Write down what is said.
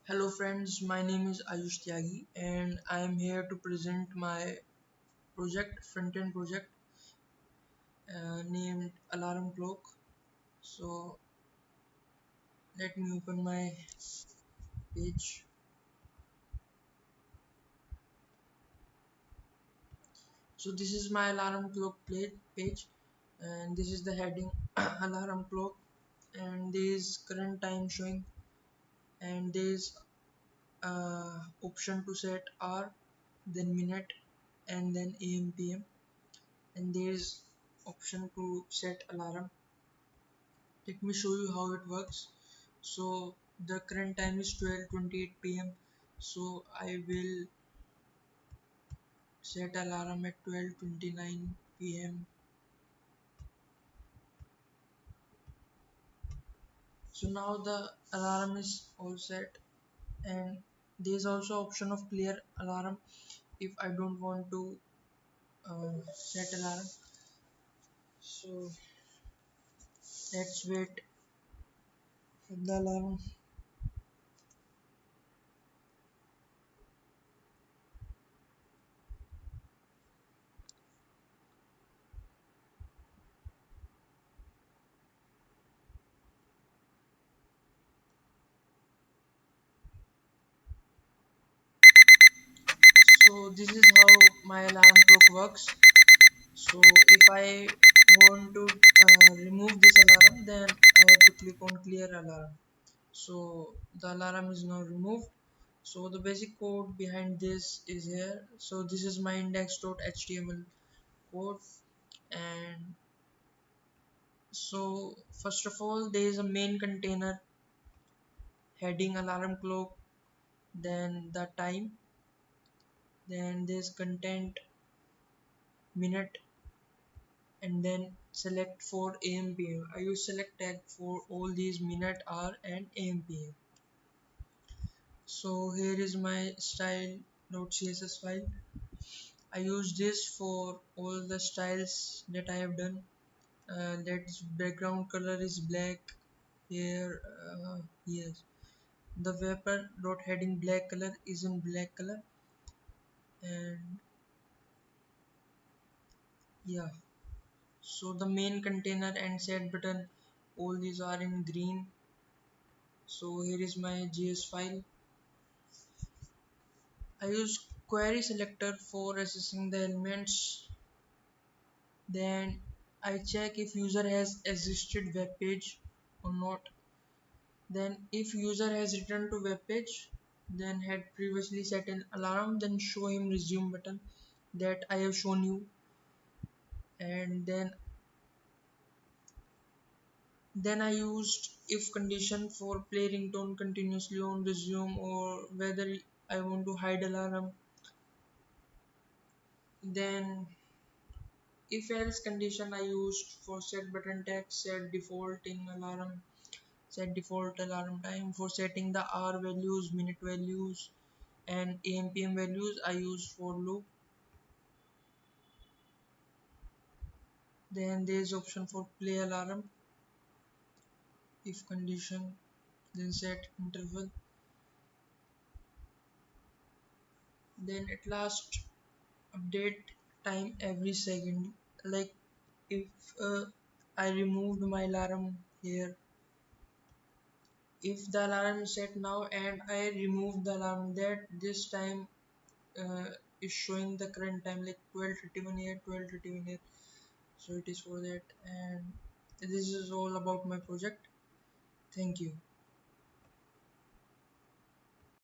Hello friends, my name is Ayush Tyagi and I am here to present my frontend project named Alarm Clock. So let me open my page. So this is my alarm clock page and this is the heading alarm clock, and there is current time showing, and there is option to set hour, then minute, and then AM PM, and there is option to set alarm. Let me show you how it works. So the current time is 12:28 p.m. So I will set alarm at 12:29 p.m. So now the alarm is all set, and there is also option of clear alarm if I don't want to set alarm. So let's wait for the alarm. So this is how my alarm clock works. So if I want to remove this alarm, then I have to click on clear alarm. So the alarm is now removed. So the basic code behind this is here. So this is my index.html code, and so first of all there is a main container heading alarm clock, then the time, then there's content, minute, and then select for AM/PM. I use select tag for all these minute, hour, and AM/PM. So here is my style.css file. I use this for all the styles that I have done. That background color is black. Here, yes, the wrapper dot heading black color is in black color, and yeah. So the main container and set button, all these are in green. So here is my JS file. I use query selector for accessing the elements. Then I check if user has existed web page or not. Then if user has returned to web page, then had previously set an alarm, then show him resume button that I have shown you. And then I used if condition for play ringtone continuously on resume, or whether I want to hide alarm. Then if else condition I used for set button text, set default in alarm, set default alarm time. For setting the hour values, minute values, and AM/PM values, I use for loop. Then there is option for play alarm, if condition, then set interval. Then at last update time every second. Like if I removed my alarm here, if the alarm is set now and I remove the alarm, that this time uh, is showing the current time like 12:31 here, 12:31 here. So it is for that, and this is all about my project. Thank you.